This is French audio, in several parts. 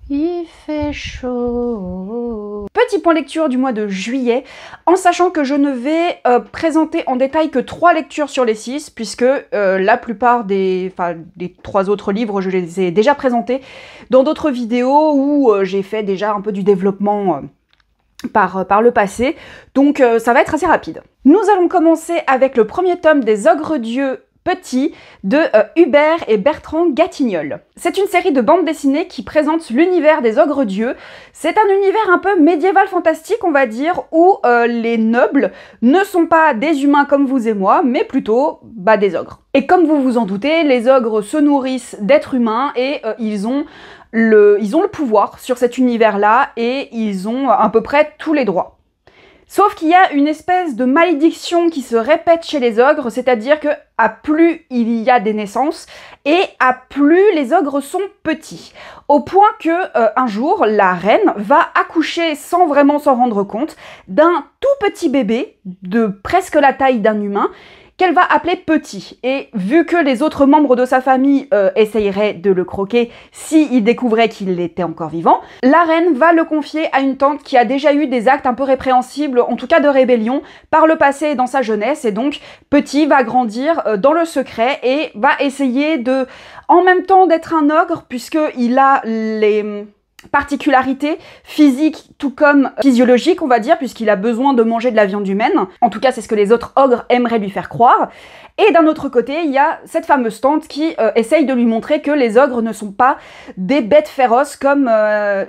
Il fait chaud. Petit point lecture du mois de juillet, en sachant que je ne vais présenter en détail que 3 lectures sur les 6, puisque la plupart des 3 autres livres, je les ai déjà présentés dans d'autres vidéos où j'ai fait déjà un peu du développement par le passé, donc ça va être assez rapide. Nous allons commencer avec le premier tome des Ogres-Dieux Petits de Hubert et Bertrand Gatignolles. C'est une série de bandes dessinées qui présente l'univers des Ogres-Dieux. C'est un univers un peu médiéval fantastique, on va dire, où les nobles ne sont pas des humains comme vous et moi, mais plutôt des ogres. Et comme vous vous en doutez, les ogres se nourrissent d'êtres humains et ils ont le pouvoir sur cet univers-là et ils ont à peu près tous les droits. Sauf qu'il y a une espèce de malédiction qui se répète chez les ogres, c'est-à-dire que à plus il y a des naissances et à plus les ogres sont petits. Au point que un jour, la reine va accoucher sans vraiment s'en rendre compte d'un tout petit bébé de presque la taille d'un humain qu'elle va appeler Petit. Et vu que les autres membres de sa famille essayeraient de le croquer s'ils découvraient qu'il était encore vivant, la reine va le confier à une tante qui a déjà eu des actes un peu répréhensibles, en tout cas de rébellion, par le passé et dans sa jeunesse, et donc Petit va grandir dans le secret et va essayer de, en même temps d'être un ogre, puisqu'il a les particularité physique tout comme physiologique, on va dire, puisqu'il a besoin de manger de la viande humaine. En tout cas, c'est ce que les autres ogres aimeraient lui faire croire. Et d'un autre côté, il y a cette fameuse tante qui essaye de lui montrer que les ogres ne sont pas des bêtes féroces comme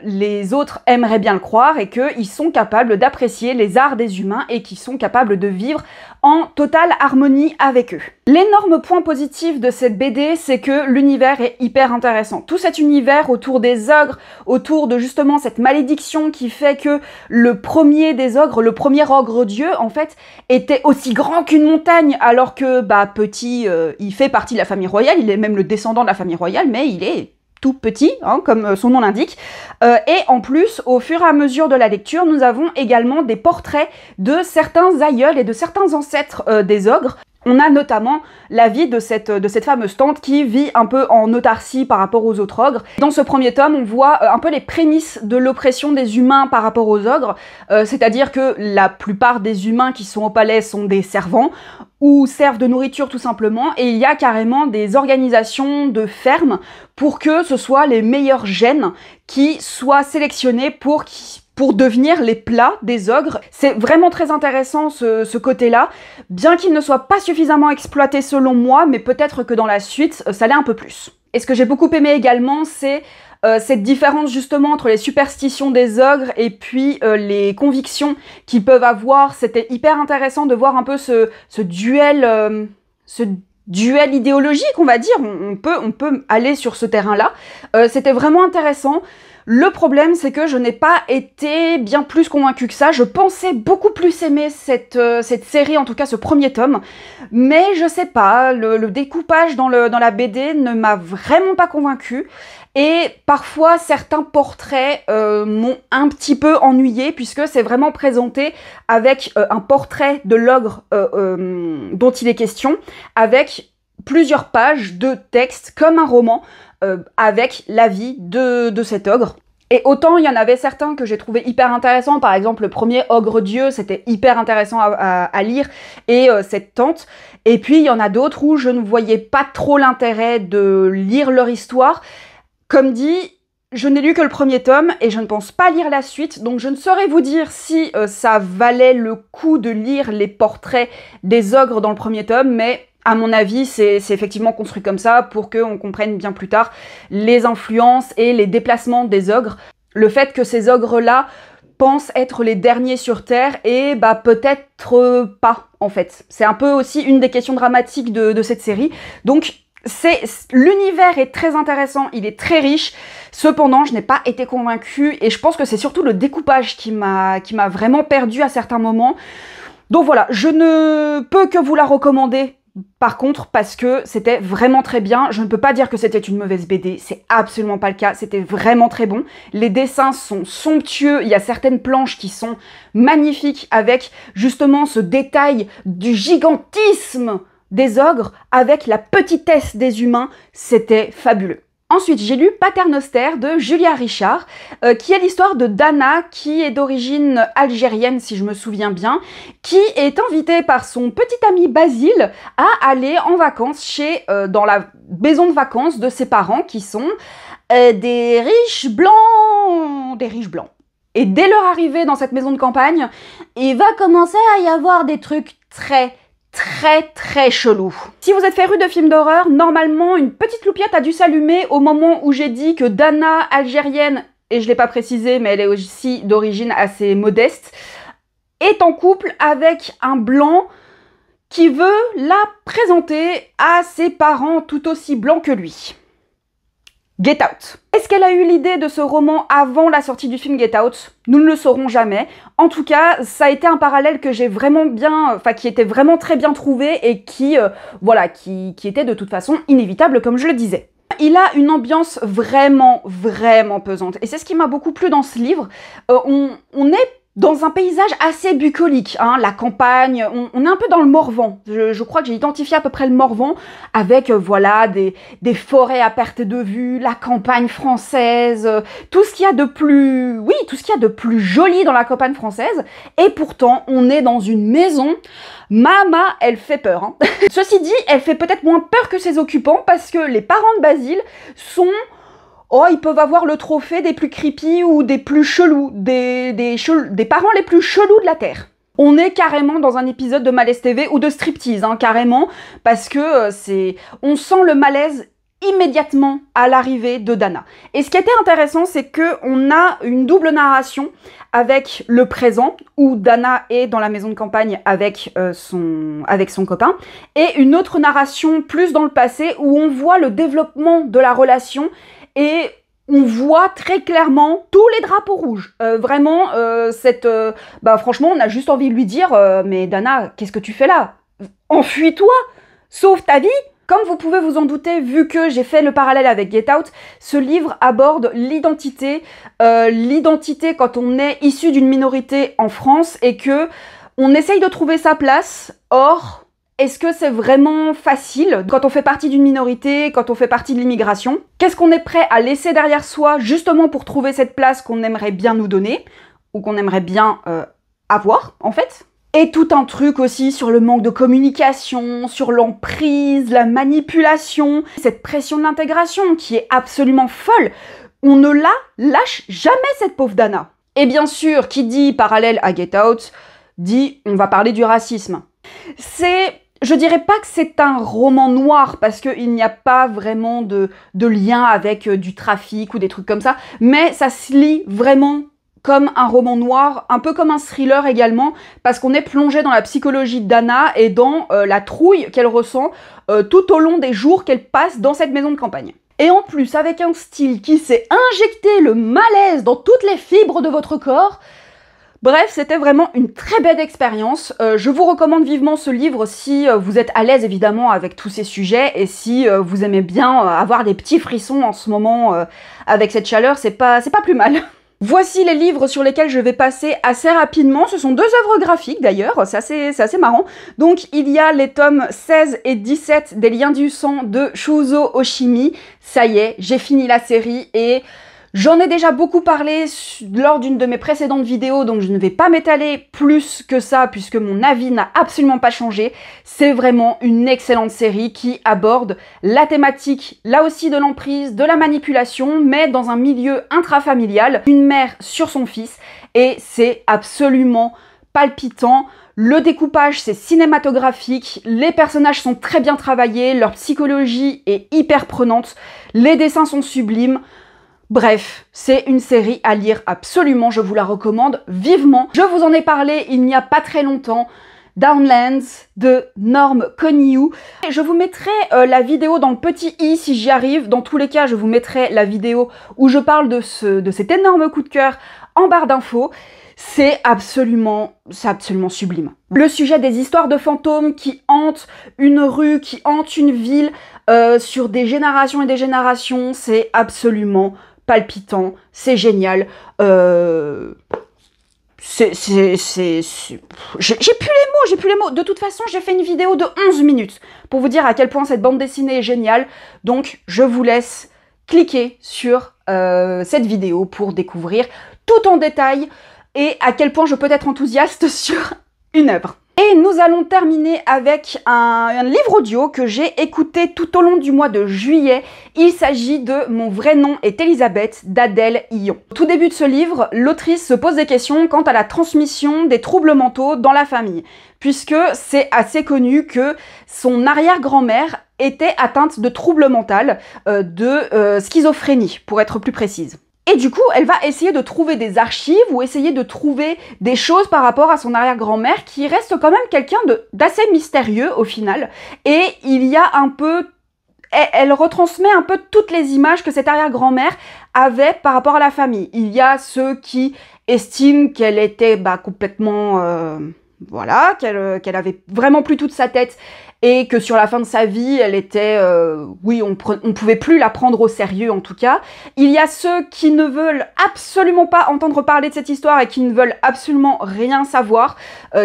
les autres aimeraient bien le croire et qu'ils sont capables d'apprécier les arts des humains et qu'ils sont capables de vivre en totale harmonie avec eux. L'énorme point positif de cette BD, c'est que l'univers est hyper intéressant. Tout cet univers autour des ogres, autour de justement cette malédiction qui fait que le premier des ogres, le premier ogre-dieu, en fait, était aussi grand qu'une montagne, alors que, Petit, il fait partie de la famille royale, il est même le descendant de la famille royale, mais il est tout petit, hein, comme son nom l'indique. Et en plus, au fur et à mesure de la lecture, nous avons également des portraits de certains aïeuls et de certains ancêtres des ogres. On a notamment la vie de cette fameuse tante qui vit un peu en autarcie par rapport aux autres ogres. Dans ce premier tome, on voit un peu les prémices de l'oppression des humains par rapport aux ogres, c'est-à-dire que la plupart des humains qui sont au palais sont des servants, ou servent de nourriture tout simplement, et il y a carrément des organisations de fermes pour que ce soit les meilleurs gènes qui soient sélectionnés pour devenir les plats des ogres. C'est vraiment très intéressant ce côté-là, bien qu'il ne soit pas suffisamment exploité selon moi, mais peut-être que dans la suite, ça l'est un peu plus. Et ce que j'ai beaucoup aimé également, c'est cette différence justement entre les superstitions des ogres et puis les convictions qu'ils peuvent avoir. C'était hyper intéressant de voir un peu ce duel idéologique, on va dire. On peut aller sur ce terrain-là. C'était vraiment intéressant. Le problème, c'est que je n'ai pas été bien plus convaincue que ça. Je pensais beaucoup plus aimer cette série, en tout cas ce premier tome. Mais je sais pas, le découpage dans la BD ne m'a vraiment pas convaincue. Et parfois, certains portraits m'ont un petit peu ennuyée, puisque c'est vraiment présenté avec un portrait de l'ogre dont il est question, avec plusieurs pages de texte, comme un roman, avec la vie de cet ogre. Et autant il y en avait certains que j'ai trouvé hyper intéressants, par exemple le premier Ogre-Dieu, c'était hyper intéressant à lire, et cette tante. Et puis il y en a d'autres où je ne voyais pas trop l'intérêt de lire leur histoire. Comme dit, je n'ai lu que le premier tome et je ne pense pas lire la suite, donc je ne saurais vous dire si ça valait le coup de lire les portraits des ogres dans le premier tome, mais à mon avis, c'est effectivement construit comme ça pour qu'on comprenne bien plus tard les influences et les déplacements des ogres. Le fait que ces ogres-là pensent être les derniers sur Terre et peut-être pas, en fait. C'est un peu aussi une des questions dramatiques de cette série. Donc, l'univers est très intéressant, il est très riche, cependant je n'ai pas été convaincue et je pense que c'est surtout le découpage qui m'a vraiment perdue à certains moments. Donc voilà, je ne peux que vous la recommander par contre parce que c'était vraiment très bien. Je ne peux pas dire que c'était une mauvaise BD, c'est absolument pas le cas, c'était vraiment très bon. Les dessins sont somptueux, il y a certaines planches qui sont magnifiques avec justement ce détail du gigantisme des ogres avec la petitesse des humains, c'était fabuleux. Ensuite, j'ai lu Paternoster de Julia Richard, qui est l'histoire de Dana, qui est d'origine algérienne, si je me souviens bien, qui est invitée par son petit ami Basile à aller en vacances dans la maison de vacances de ses parents, qui sont des riches blancs. Et dès leur arrivée dans cette maison de campagne, il va commencer à y avoir des trucs très chelou. Si vous êtes féru de films d'horreur, normalement une petite loupiette a dû s'allumer au moment où j'ai dit que Dana, algérienne, et je l'ai pas précisé mais elle est aussi d'origine assez modeste, est en couple avec un blanc qui veut la présenter à ses parents tout aussi blancs que lui. Get Out. Est-ce qu'elle a eu l'idée de ce roman avant la sortie du film Get Out? Nous ne le saurons jamais. En tout cas, ça a été un parallèle que j'ai vraiment bien, qui était vraiment très bien trouvé et qui était de toute façon inévitable, comme je le disais. Il a une ambiance vraiment pesante. Et c'est ce qui m'a beaucoup plu dans ce livre. On est dans un paysage assez bucolique, hein, la campagne, on est un peu dans le Morvan. Je crois que j'ai identifié à peu près le Morvan avec des forêts à perte de vue, la campagne française, tout ce qu'il y a de plus, tout ce qu'il y a de plus joli dans la campagne française. Et pourtant, on est dans une maison. Mama, elle fait peur. Hein. Ceci dit, elle fait peut-être moins peur que ses occupants parce que les parents de Basile sont... Oh, ils peuvent avoir le trophée des plus creepy ou des plus chelous, des parents les plus chelous de la Terre. On est carrément dans un épisode de Malaise TV ou de Striptease, hein, carrément, parce que on sent le malaise immédiatement à l'arrivée de Dana. Et ce qui était intéressant, c'est que on a une double narration avec le présent, où Dana est dans la maison de campagne avec son copain, et une autre narration plus dans le passé, où on voit le développement de la relation. Et on voit très clairement tous les drapeaux rouges. Franchement, on a juste envie de lui dire mais Dana, qu'est-ce que tu fais là? Enfuis-toi! Sauve ta vie! Comme vous pouvez vous en douter, vu que j'ai fait le parallèle avec Get Out, ce livre aborde l'identité quand on est issu d'une minorité en France et que on essaye de trouver sa place. Or, est-ce que c'est vraiment facile quand on fait partie d'une minorité, quand on fait partie de l'immigration? Qu'est-ce qu'on est prêt à laisser derrière soi justement pour trouver cette place qu'on aimerait bien nous donner ou qu'on aimerait bien avoir en fait? Et tout un truc aussi sur le manque de communication, sur l'emprise, la manipulation, cette pression de l'intégration qui est absolument folle. On ne la lâche jamais cette pauvre Dana. Et bien sûr, qui dit parallèle à Get Out, dit on va parler du racisme. Je dirais pas que c'est un roman noir parce qu'il n'y a pas vraiment de lien avec du trafic ou des trucs comme ça, mais ça se lit vraiment comme un roman noir, un peu comme un thriller également, parce qu'on est plongé dans la psychologie de Dana et dans la trouille qu'elle ressent tout au long des jours qu'elle passe dans cette maison de campagne. Et en plus, avec un style qui sait injecter le malaise dans toutes les fibres de votre corps. Bref, c'était vraiment une très belle expérience. Je vous recommande vivement ce livre si vous êtes à l'aise évidemment avec tous ces sujets et si vous aimez bien avoir des petits frissons en ce moment avec cette chaleur, c'est pas plus mal. Voici les livres sur lesquels je vais passer assez rapidement. Ce sont 2 œuvres graphiques d'ailleurs, c'est assez marrant. Donc il y a les tomes 16 et 17 des Liens du sang de Shuzo Oshimi. Ça y est, j'ai fini la série et j'en ai déjà beaucoup parlé lors d'une de mes précédentes vidéos, donc je ne vais pas m'étaler plus que ça puisque mon avis n'a absolument pas changé. C'est vraiment une excellente série qui aborde la thématique, là aussi de l'emprise, de la manipulation, mais dans un milieu intrafamilial, une mère sur son fils, et c'est absolument palpitant. Le découpage, c'est cinématographique, les personnages sont très bien travaillés, leur psychologie est hyper prenante, les dessins sont sublimes. Bref, c'est une série à lire absolument, je vous la recommande vivement. Je vous en ai parlé il n'y a pas très longtemps, Downlands de Norm Connew. Je vous mettrai la vidéo dans le petit i si j'y arrive. Dans tous les cas, je vous mettrai la vidéo où je parle de cet énorme coup de cœur en barre d'infos. C'est absolument sublime. Le sujet des histoires de fantômes qui hantent une rue, qui hantent une ville sur des générations et des générations, c'est absolument palpitant, c'est génial. J'ai plus les mots. De toute façon, j'ai fait une vidéo de 11 minutes pour vous dire à quel point cette bande dessinée est géniale. Donc, je vous laisse cliquez sur cette vidéo pour découvrir tout en détail et à quel point je peux être enthousiaste sur une œuvre. Et nous allons terminer avec un livre audio que j'ai écouté tout au long du mois de juillet. Il s'agit de Mon vrai nom est Elisabeth d'Adèle Illon. Au tout début de ce livre, l'autrice se pose des questions quant à la transmission des troubles mentaux dans la famille, puisque c'est assez connu que son arrière-grand-mère était atteinte de troubles mentaux, de schizophrénie, pour être plus précise. Et du coup, elle va essayer de trouver des archives ou essayer de trouver des choses par rapport à son arrière-grand-mère qui reste quand même quelqu'un d'assez mystérieux au final. Et il y a un peu... Elle retransmet un peu toutes les images que cette arrière-grand-mère avait par rapport à la famille. Il y a ceux qui estiment qu'elle était complètement... voilà, qu'elle avait vraiment plus toute sa tête et que sur la fin de sa vie, elle était... oui, on pouvait plus la prendre au sérieux en tout cas. Il y a ceux qui ne veulent absolument pas entendre parler de cette histoire et qui ne veulent absolument rien savoir,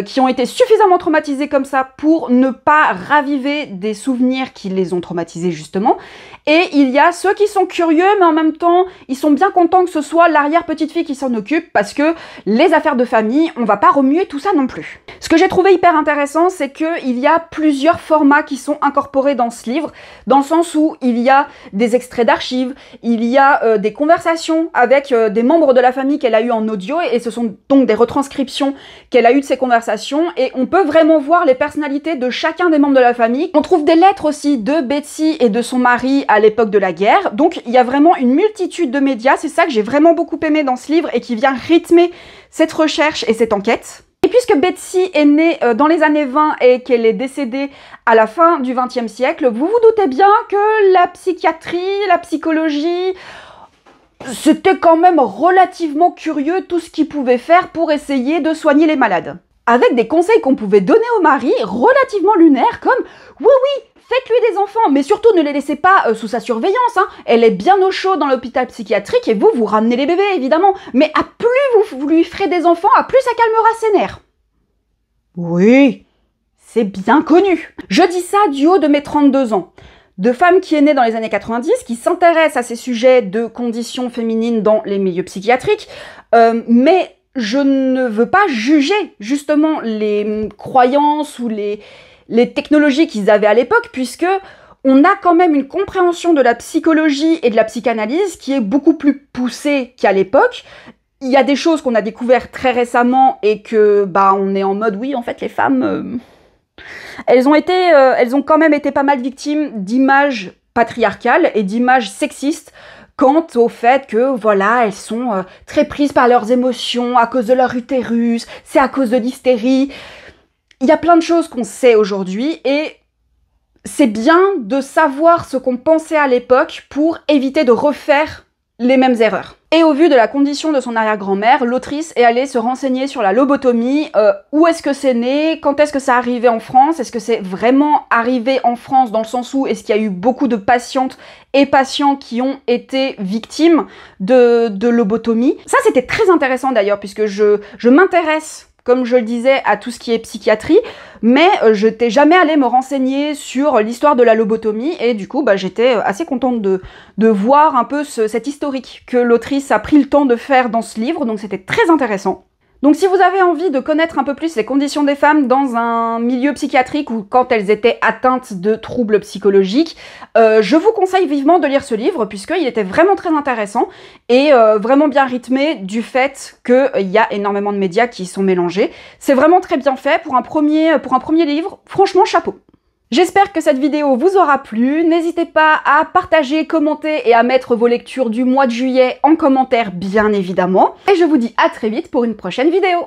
qui ont été suffisamment traumatisés comme ça pour ne pas raviver des souvenirs qui les ont traumatisés justement. Et il y a ceux qui sont curieux, mais en même temps, ils sont bien contents que ce soit l'arrière-petite-fille qui s'en occupe, parce que les affaires de famille, on va pas remuer tout ça non plus. Ce que j'ai trouvé hyper intéressant, c'est qu'il y a plusieurs formats qui sont incorporés dans ce livre, dans le sens où il y a des extraits d'archives, il y a des conversations avec des membres de la famille qu'elle a eu en audio, et ce sont donc des retranscriptions qu'elle a eues de ces conversations, et on peut vraiment voir les personnalités de chacun des membres de la famille. On trouve des lettres aussi de Betsy et de son mari à l'époque de la guerre, donc il y a vraiment une multitude de médias, c'est ça que j'ai vraiment beaucoup aimé dans ce livre et qui vient rythmer cette recherche et cette enquête. Et puisque Betsy est née dans les années 20 et qu'elle est décédée à la fin du XXe siècle, vous vous doutez bien que la psychiatrie, la psychologie, c'était quand même relativement curieux tout ce qu'ils pouvaient faire pour essayer de soigner les malades. Avec des conseils qu'on pouvait donner au mari relativement lunaires comme « Oui, oui, faites-lui des enfants, mais surtout ne les laissez pas sous sa surveillance, hein. Elle est bien au chaud dans l'hôpital psychiatrique et vous ramenez les bébés, évidemment. Mais à plus vous lui ferez des enfants, à plus ça calmera ses nerfs. » Oui, c'est bien connu. Je dis ça du haut de mes 32 ans. De femme qui est née dans les années 90, qui s'intéresse à ces sujets de conditions féminines dans les milieux psychiatriques, mais je ne veux pas juger justement les croyances ou les technologies qu'ils avaient à l'époque, puisque on a quand même une compréhension de la psychologie et de la psychanalyse qui est beaucoup plus poussée qu'à l'époque. Il y a des choses qu'on a découvertes très récemment et que, on est en mode, oui, en fait, les femmes, elles ont quand même été pas mal victimes d'images patriarcales et d'images sexistes quant au fait que, voilà, elles sont très prises par leurs émotions à cause de leur utérus, c'est à cause de l'hystérie. Il y a plein de choses qu'on sait aujourd'hui et c'est bien de savoir ce qu'on pensait à l'époque pour éviter de refaire les mêmes erreurs. Et au vu de la condition de son arrière-grand-mère, l'autrice est allée se renseigner sur la lobotomie, où est-ce que c'est né, quand est-ce que ça arrivait en France, est-ce que c'est vraiment arrivé en France dans le sens où est-ce qu'il y a eu beaucoup de patientes et patients qui ont été victimes de lobotomie. Ça c'était très intéressant d'ailleurs puisque je m'intéresse, comme je le disais, à tout ce qui est psychiatrie, mais je n'étais jamais allée me renseigner sur l'histoire de la lobotomie, et du coup, j'étais assez contente de voir un peu cet historique que l'autrice a pris le temps de faire dans ce livre, donc c'était très intéressant. Donc si vous avez envie de connaître un peu plus les conditions des femmes dans un milieu psychiatrique ou quand elles étaient atteintes de troubles psychologiques, je vous conseille vivement de lire ce livre puisqu'il était vraiment très intéressant et vraiment bien rythmé du fait qu'il y a énormément de médias qui sont mélangés. C'est vraiment très bien fait pour un premier livre, franchement chapeau. J'espère que cette vidéo vous aura plu, n'hésitez pas à partager, commenter et à mettre vos lectures du mois de juillet en commentaire bien évidemment. Et je vous dis à très vite pour une prochaine vidéo.